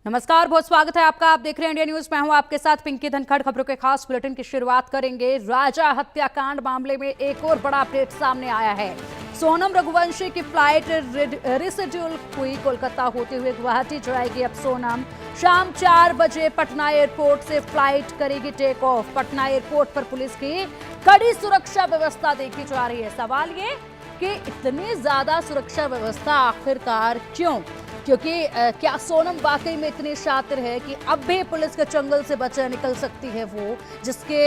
नमस्कार, बहुत स्वागत है आपका। आप देख रहे हैं इंडिया न्यूज। मैं हूं आपके साथ पिंकी धनखड़। खबरों के खास बुलेटिन की शुरुआत करेंगे। राजा हत्याकांड मामले में एक और बड़ा अपडेट सामने आया है। सोनम रघुवंशी की फ्लाइट रिशेड्यूल हुई। कोलकाता होते हुए गुवाहाटी जाएगी। अब सोनम शाम 4 बजे पटना एयरपोर्ट से फ्लाइट करेगी टेक ऑफ। पटना एयरपोर्ट पर पुलिस की कड़ी सुरक्षा व्यवस्था देखी जा रही है। सवाल ये कि इतनी ज्यादा सुरक्षा व्यवस्था आखिरकार क्यों? क्योंकि क्या सोनम वाकई में इतनी शातिर है कि अब भी पुलिस के चंगुल से बच निकल सकती है वो, जिसके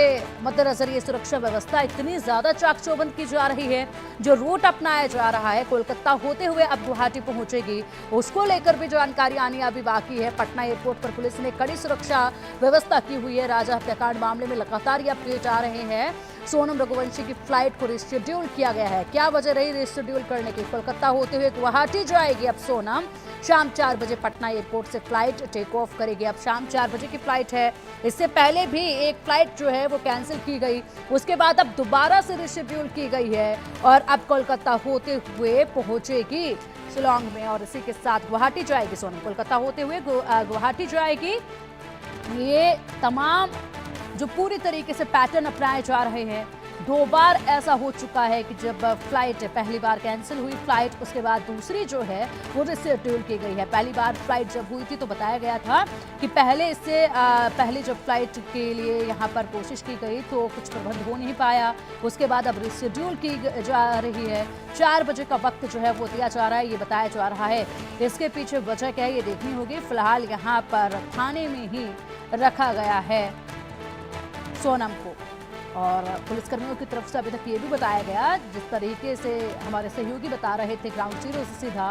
मद्देनजर ये सुरक्षा व्यवस्था इतनी ज्यादा चाक चौबंद की जा रही है। जो रूट अपनाया जा रहा है, कोलकाता होते हुए अब गुवाहाटी पहुंचेगी, उसको लेकर भी जानकारी आनी अभी बाकी है। पटना एयरपोर्ट पर पुलिस ने कड़ी सुरक्षा व्यवस्था की हुई है। राजा हत्याकांड मामले में लगातार ये अपडेट आ रहे हैं। सोनम रघुवंशी की फ्लाइट को रिशेड्यूल किया गया है। क्या वजह रही रिशेड्यूल करने की? कोलकाता होते हुए गुवाहाटी जाएगी अब सोनम। शाम 4 बजे पटना एयरपोर्ट से फ्लाइट टेक ऑफ करेगी। अब शाम 4 बजे की फ्लाइट है। इससे पहले भी एक फ्लाइट जो है वो कैंसिल की गई, उसके बाद अब दोबारा से रिशेड्यूल की गई है और अब कोलकाता होते हुए पहुंचेगी शिलोंग में और इसी के साथ गुवाहाटी जाएगी सोनम। कोलकाता होते हुए गुवाहाटी जाएगी। ये तमाम जो पूरी तरीके से पैटर्न अपनाए जा रहे हैं। 2 बार ऐसा हो चुका है कि जब फ्लाइट पहली बार कैंसिल हुई फ्लाइट, उसके बाद दूसरी जो है वो रिशेड्यूल की गई है। पहली बार फ्लाइट जब हुई थी तो बताया गया था कि पहले जब फ्लाइट के लिए यहाँ पर कोशिश की गई तो कुछ प्रबंध हो नहीं पाया। उसके बाद अब रिशेड्यूल की जा रही है। 4 बजे का वक्त जो है वो दिया जा रहा है, ये बताया जा रहा है। इसके पीछे वजह क्या है ये देखनी होगी। फिलहाल यहाँ पर थाने में ही रखा गया है सोनम को और पुलिसकर्मियों की तरफ से अभी तक ये भी बताया गया, जिस तरीके से हमारे सहयोगी बता रहे थे ग्राउंड जीरो से सीधा,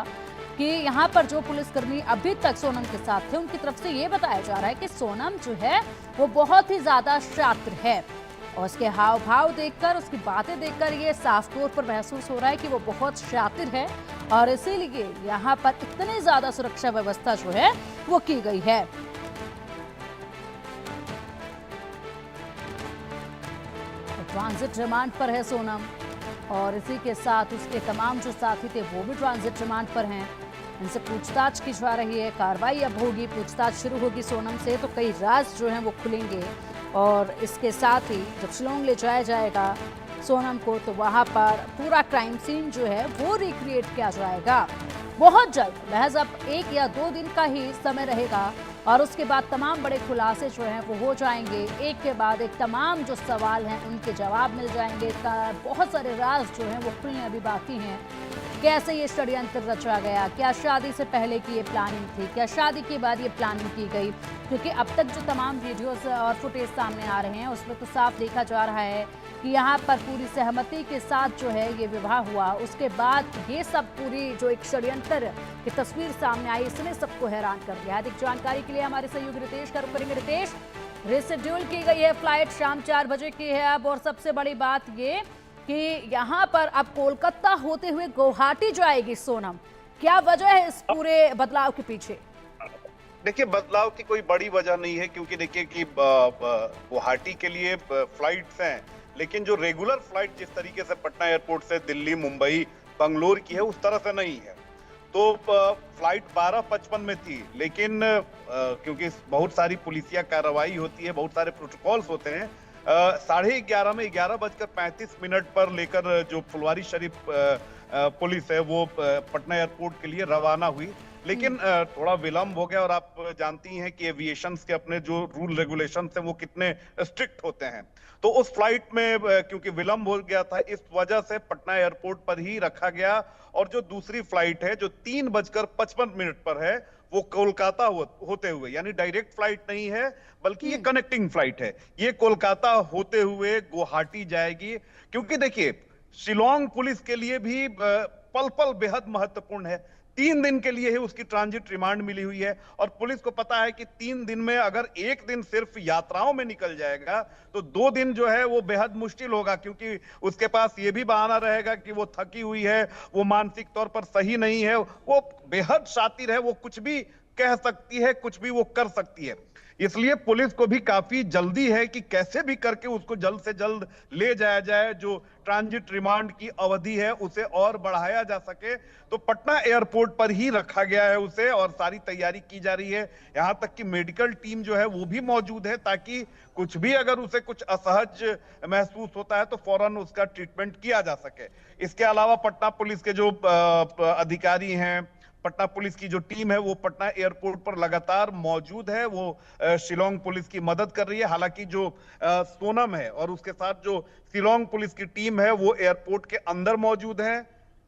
कि यहाँ पर जो पुलिसकर्मी अभी तक सोनम के साथ थे उनकी तरफ से ये बताया जा रहा है कि सोनम जो है वो बहुत ही ज्यादा शातिर है और उसके हाव भाव देखकर, उसकी बातें देखकर ये साफ तौर पर महसूस हो रहा है कि वो बहुत शातिर है और इसीलिए यहाँ पर इतनी ज्यादा सुरक्षा व्यवस्था जो है वो की गई है। ट्रांजिट रिमांड पर है सोनम और इसी के साथ उसके तमाम जो साथी थे वो भी ट्रांजिट रिमांड पर हैं। इनसे पूछताछ की जा रही है। कार्रवाई अब होगी, पूछताछ शुरू होगी सोनम से तो कई राज जो हैं वो खुलेंगे और इसके साथ ही जब शिलोंग ले जाया जाएगा सोनम को तो वहाँ पर पूरा क्राइम सीन जो है वो रिक्रिएट किया जाएगा बहुत जल्द। महज अब 1 या 2 दिन का ही समय रहेगा और उसके बाद तमाम बड़े खुलासे जो हैं वो हो जाएंगे। एक के बाद एक तमाम जो सवाल हैं उनके जवाब मिल जाएंगे। बहुत सारे राज जो हैं वो खुलने अभी बाकी हैं। कैसे ये षड्यंत्र रचा गया? क्या शादी से पहले की ये प्लानिंग थी? क्या शादी के बाद ये प्लानिंग की गई? क्योंकि अब तक जो तमाम वीडियोस और फुटेज सामने आ रहे हैं उसमें तो साफ देखा जा रहा है कि यहाँ पर पूरी सहमति के साथ जो है ये विवाह हुआ। उसके बाद ये सब पूरी जो एक षड्यंत्र की तस्वीर सामने आई, इसने सबको हैरान कर दिया। अधिक जानकारी के लिए हमारे सहयोगी रितेश का रुख करेंगे। रितेश, रिशेड्यूल की गई है फ्लाइट, शाम 4 बजे की है अब और सबसे बड़ी बात ये कि यहाँ पर अब कोलकाता होते हुए गुवाहाटी जाएगी सोनम। क्या वजह है इस पूरे बदलाव के पीछे? देखिए, बदलाव की कोई बड़ी वजह नहीं है क्योंकि देखिए कि गुवाहाटी के लिए फ्लाइट्स हैं, लेकिन जो रेगुलर फ्लाइट जिस तरीके से पटना एयरपोर्ट से दिल्ली, मुंबई, बंगलोर की है उस तरह से नहीं है। तो फ्लाइट 12:55 में थी, लेकिन क्योंकि बहुत सारी पुलिसिया कार्रवाई होती है, बहुत सारे प्रोटोकॉल्स होते हैं, 11:30 में 11:35 पर लेकर जो फुलवारी शरीफ पुलिस है वो पटना एयरपोर्ट के लिए रवाना हुई। लेकिन थोड़ा विलंब हो गया और आप जानती हैं कि एविएशन के अपने जो रूल रेगुलेशन है वो कितने स्ट्रिक्ट होते हैं। तो उस फ्लाइट में क्योंकि विलंब हो गया था, इस वजह से पटना एयरपोर्ट पर ही रखा गया और जो दूसरी फ्लाइट है जो 3:55 पर है वो कोलकाता होते हुए, यानी डायरेक्ट फ्लाइट नहीं है बल्कि ये कनेक्टिंग फ्लाइट है, ये कोलकाता होते हुए गुवाहाटी जाएगी। क्योंकि देखिए, शिलोंग पुलिस के लिए भी पल पल बेहद महत्वपूर्ण है। 3 दिन के लिए ही उसकी ट्रांजिट रिमांड मिली हुई है और पुलिस को पता है कि 3 दिन में अगर 1 दिन सिर्फ यात्राओं में निकल जाएगा तो 2 दिन जो है वो बेहद मुश्किल होगा, क्योंकि उसके पास ये भी बहाना रहेगा कि वो थकी हुई है, वो मानसिक तौर पर सही नहीं है, वो बेहद शातिर है, वो कुछ भी कह सकती है, कुछ भी वो कर सकती है। इसलिए पुलिस को भी काफी जल्दी है कि कैसे भी करके उसको जल्द से जल्द ले जाया जाए, जो ट्रांजिट रिमांड की अवधि है उसे और बढ़ाया जा सके। तो पटना एयरपोर्ट पर ही रखा गया है उसे, और सारी तैयारी की जा रही है। यहां तक कि मेडिकल टीम जो है वो भी मौजूद है, ताकि कुछ भी अगर उसे कुछ असहज महसूस होता है तो फौरन उसका ट्रीटमेंट किया जा सके। इसके अलावा पटना पुलिस के जो अधिकारी हैं, पटना पुलिस की जो टीम है वो पटना एयरपोर्ट पर लगातार मौजूद है। वो शिलोंग पुलिस की मदद कर रही है। हालांकि जो सोनम है और उसके साथ जो शिलोंग पुलिस की टीम है वो एयरपोर्ट के अंदर मौजूद है।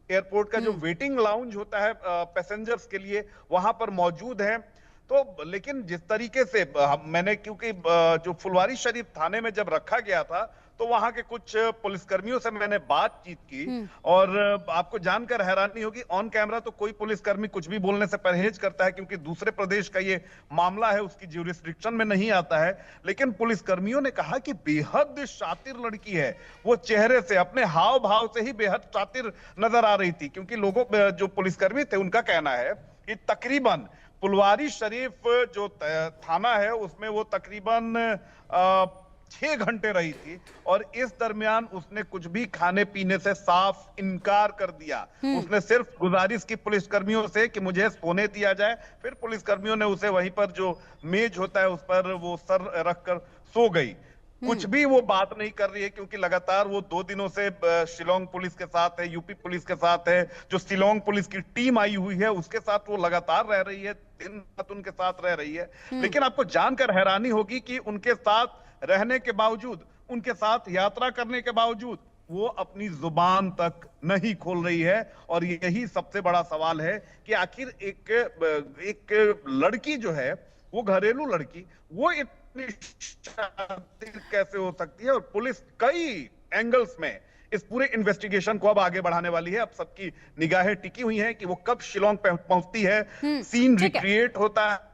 एयरपोर्ट का जो वेटिंग लाउंज होता है पैसेंजर्स के लिए, वहां पर मौजूद है। तो लेकिन जिस तरीके से मैंने, क्योंकि जो फुलवारी शरीफ थाने में जब रखा गया था तो वहां के कुछ पुलिसकर्मियों से मैंने बातचीत की, और आपको जानकर हैरानी होगी, ऑन कैमरा तो कोई पुलिसकर्मी कुछ भी बोलने से परहेज करता है, क्योंकि दूसरे प्रदेश का ये मामला है, उसकी ज्यूरिसडिक्शन में नहीं आता है। लेकिन पुलिसकर्मियों ने कहा कि बेहद शातिर लड़की है। वो चेहरे से, अपने हाव भाव से ही बेहद शातिर नजर आ रही थी, क्योंकि लोगों, जो पुलिसकर्मी थे, उनका कहना है कि तकरीबन फुलवारी शरीफ जो थाना है उसमें वो तकरीबन 6 घंटे रही थी, और इस दरमियान उसने कुछ भी खाने पीने से साफ इनकार कर दिया। उसने सिर्फ गुजारिश की पुलिसकर्मियों से कि मुझे सोने दिया जाए। फिर पुलिसकर्मियों ने उसे वहीं पर जो मेज होता है उस पर वो सर रखकर सो गई। कुछ भी वो बात नहीं कर रही है, क्योंकि लगातार वो 2 दिनों से शिलोंग पुलिस के साथ है, यूपी पुलिस के साथ है, जो शिलोंग पुलिस की टीम आई हुई है उसके साथ वो लगातार रह रही है, दिन रात उनके साथ रह रही है। लेकिन आपको जानकर हैरानी होगी कि उनके साथ रहने के बावजूद, उनके साथ यात्रा करने के बावजूद, वो अपनी जुबान तक नहीं खोल रही है। और यही सबसे बड़ा सवाल है कि आखिर एक लड़की जो है, वो घरेलू लड़की, वो इतनी शातिर कैसे हो सकती है। और पुलिस कई एंगल्स में इस पूरे इन्वेस्टिगेशन को अब आगे बढ़ाने वाली है। अब सबकी निगाहें टिकी हुई हैं कि वो कब शिलोंग पहुंचती है, सीन रिक्रिएट होता है।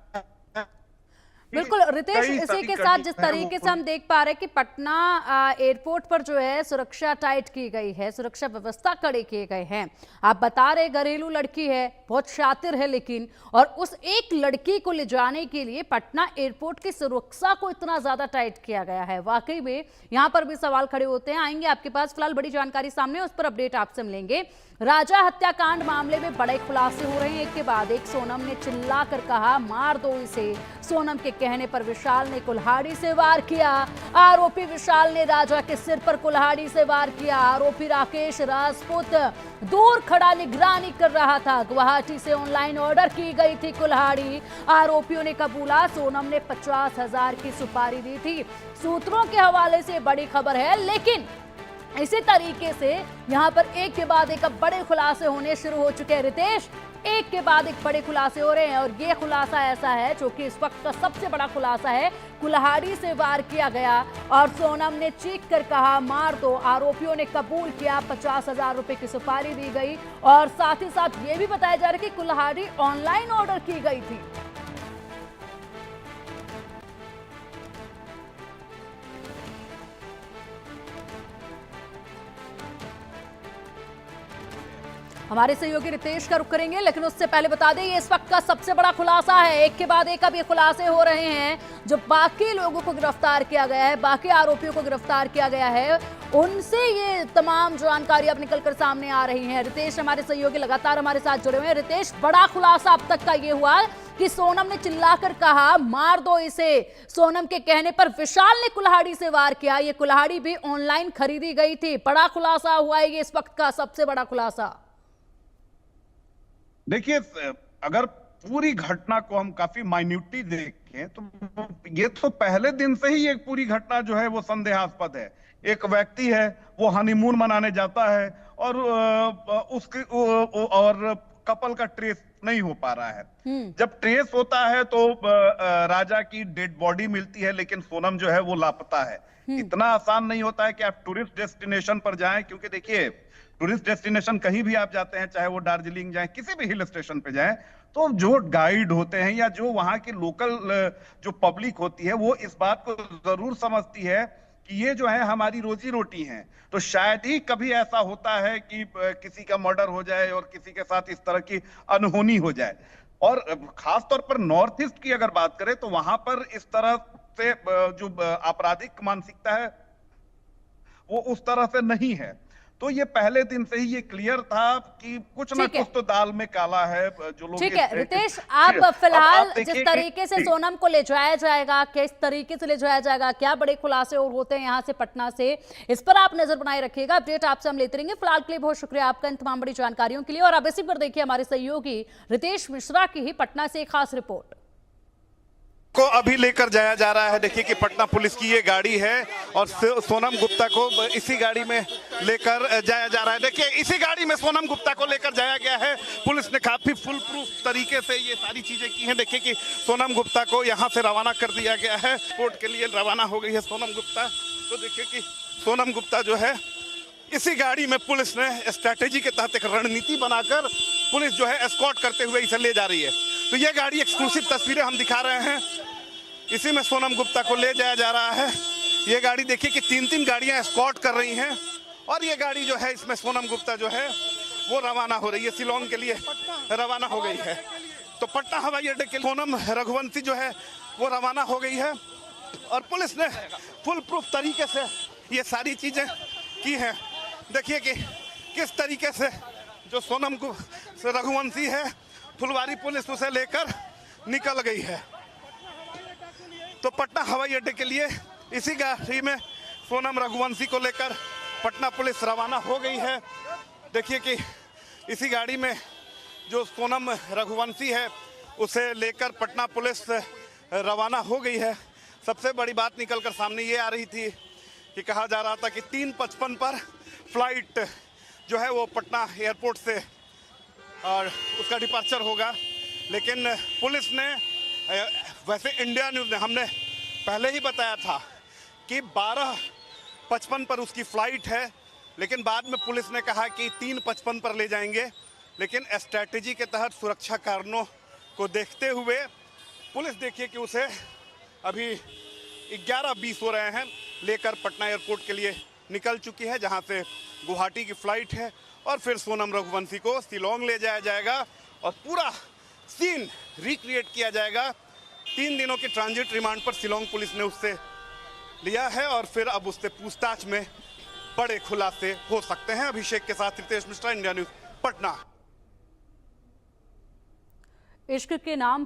बिल्कुल रितेश, इसी के साथ जिस तरीके से हम देख पा रहे हैं कि पटना एयरपोर्ट पर जो है सुरक्षा टाइट की गई है, सुरक्षा व्यवस्था कड़े किए गए हैं। आप बता रहे घरेलू लड़की है, बहुत शातिर है, लेकिन और उस एक लड़की को ले जाने के लिए पटना एयरपोर्ट की सुरक्षा को इतना ज्यादा टाइट किया गया है। वाकई में यहाँ पर भी सवाल खड़े होते हैं। आएंगे आपके पास, फिलहाल बड़ी जानकारी सामने, उस पर अपडेट आपसे मिलेंगे। राजा हत्याकांड मामले में बड़े खुलासे हो रहे हैं, एक के बाद एक। सोनम ने चिल्लाकर कहा मार दो इसे। सोनम के कहने पर विशाल ने कुल्हाड़ी से वार किया। आरोपी विशाल ने राजा के सिर पर कुल्हाड़ी से वार किया। आरोपी राकेश राजपूत दूर खड़ा निगरानी कर रहा था। गुवाहाटी से ऑनलाइन ऑर्डर की गई थी कुल्हाड़ी। आरोपियों ने कबूला, सोनम ने 50,000 की सुपारी दी थी। सूत्रों के हवाले से बड़ी खबर है, लेकिन इसी तरीके से यहां पर एक के बाद एक अब बड़े खुलासे होने शुरू हो चुके हैं। रितेश, एक के बाद एक बड़े खुलासे हो रहे हैं, और ये खुलासा ऐसा है जो कि इस वक्त का सबसे बड़ा खुलासा है। कुल्हाड़ी से वार किया गया और सोनम ने चीख कर कहा मार दो। आरोपियों ने कबूल किया, 50,000 रुपए की सुपारी दी गई, और साथ ही साथ ये भी बताया जा रहा है कि कुल्हाड़ी ऑनलाइन ऑर्डर की गई थी। हमारे सहयोगी रितेश का रुख करेंगे, लेकिन उससे पहले बता दें ये इस वक्त का सबसे बड़ा खुलासा है। एक के बाद एक अब ये खुलासे हो रहे हैं। जो बाकी लोगों को गिरफ्तार किया गया है, बाकी आरोपियों को गिरफ्तार किया गया है, उनसे ये तमाम जानकारी अब निकलकर सामने आ रही है। रितेश हमारे सहयोगी लगातार हमारे साथ जुड़े हुए हैं। रितेश, बड़ा खुलासा अब तक का ये हुआ कि सोनम ने चिल्लाकर कहा मार दो इसे। सोनम के कहने पर विशाल ने कुल्हाड़ी से वार किया। ये कुल्हाड़ी भी ऑनलाइन खरीदी गई थी। बड़ा खुलासा हुआ है ये इस वक्त का सबसे बड़ा खुलासा। देखिए, अगर पूरी घटना को हम काफी माइन्यूटली देखें तो ये तो पहले दिन से ही एक पूरी घटना जो है वो संदेहास्पद है। एक व्यक्ति है, वो हनीमून मनाने जाता है और उसके और कपल का ट्रेस नहीं हो पा रहा है। जब ट्रेस होता है तो राजा की डेड बॉडी मिलती है, लेकिन सोनम जो है वो लापता है। इतना आसान नहीं होता है कि आप टूरिस्ट डेस्टिनेशन पर जाएं, क्योंकि देखिए टूरिस्ट डेस्टिनेशन कहीं भी आप जाते हैं, चाहे वो दार्जिलिंग जाएं, किसी भी हिल स्टेशन पे जाएं, तो जो गाइड होते हैं या जो वहां की लोकल जो पब्लिक होती है, वो इस बात को जरूर समझती है कि ये जो है हमारी रोजी रोटी है। तो शायद ही कभी ऐसा होता है कि किसी का मर्डर हो जाए और किसी के साथ इस तरह की अनहोनी हो जाए। और खास तौर पर नॉर्थ ईस्ट की अगर बात करें तो वहां पर इस तरह से जो आपराधिक मानसिकता है वो उस तरह से नहीं है। तो ये पहले दिन से ही ये क्लियर था कि कुछ ना ठीक है। कुछ तो दाल में काला है। जो लोग ठीक इस है रितेश, जी, आप अब फिलहाल आप जिस देखिए तरीके से जी, सोनम को ले जाया जाएगा, किस तरीके से ले जाया जाएगा, क्या बड़े खुलासे और होते हैं यहां से पटना से, इस पर आप नजर बनाए रखिएगा। अपडेट आपसे हम लेते रहेंगे। फिलहाल के लिए बहुत शुक्रिया आपका इन तमाम बड़ी जानकारियों के लिए। और अब इसी पर देखिए हमारे सहयोगी रितेश मिश्रा की ही पटना से एक खास रिपोर्ट। को अभी लेकर जाया जा रहा है। देखिए कि पटना पुलिस की ये गाड़ी है और सोनम गुप्ता को इसी गाड़ी में लेकर जाया जा रहा है। देखिए इसी गाड़ी में सोनम गुप्ता को लेकर जाया गया है। पुलिस ने काफी फुल प्रूफ तरीके से ये सारी चीजें की हैं। देखिए कि सोनम गुप्ता को यहाँ से रवाना कर दिया गया है, कोर्ट के लिए रवाना हो गई है सोनम गुप्ता। तो देखिए कि सोनम गुप्ता जो है इसी गाड़ी में पुलिस ने स्ट्रैटेजी के तहत एक रणनीति बनाकर पुलिस जो है एस्कॉर्ट करते हुए इसे ले जा रही है। तो ये गाड़ी एक्सक्लूसिव तस्वीरें हम दिखा रहे हैं। इसी में सोनम गुप्ता को ले जाया जा रहा है। ये गाड़ी देखिए कि 3-3 गाड़ियां एस्कॉर्ट कर रही हैं और ये गाड़ी जो है इसमें सोनम गुप्ता जो है वो रवाना हो रही है, शिलोंग के लिए रवाना हो गई है। तो पटना हवाई अड्डे के सोनम रघुवंशी जो है वो रवाना हो गई है और पुलिस ने फुल प्रूफ तरीके से ये सारी चीजें की हैं। देखिए कि किस तरीके से जो सोनम रघुवंशी है फुलवारी पुलिस उसे लेकर निकल गई है। तो पटना हवाई अड्डे के लिए इसी गाड़ी में सोनम रघुवंशी को लेकर पटना पुलिस रवाना हो गई है। देखिए कि इसी गाड़ी में जो सोनम रघुवंशी है उसे लेकर पटना पुलिस रवाना हो गई है। सबसे बड़ी बात निकलकर सामने ये आ रही थी कि कहा जा रहा था कि 3:55 पर फ्लाइट जो है वो पटना एयरपोर्ट से और उसका डिपार्चर होगा, लेकिन पुलिस ने वैसे इंडिया न्यूज़ ने हमने पहले ही बताया था कि 12:55 पर उसकी फ़्लाइट है, लेकिन बाद में पुलिस ने कहा कि 3:55 पर ले जाएंगे। लेकिन स्ट्रैटेजी के तहत सुरक्षा कारणों को देखते हुए पुलिस देखिए कि उसे अभी 11:20 हो रहे हैं लेकर पटना एयरपोर्ट के लिए निकल चुकी है, जहां से गुवाहाटी की फ़्लाइट है और फिर सोनम रघुवंशी को शिलोंग ले जाया जाएगा और पूरा सीन रिक्रिएट किया जाएगा। 3 दिनों के ट्रांजिट रिमांड पर शिलोंग पुलिस ने उससे लिया है और फिर अब उससे पूछताछ में बड़े खुलासे हो सकते हैं। अभिषेक के साथ रितेश मिश्रा, इंडिया न्यूज़, पटना। इश्क के नाम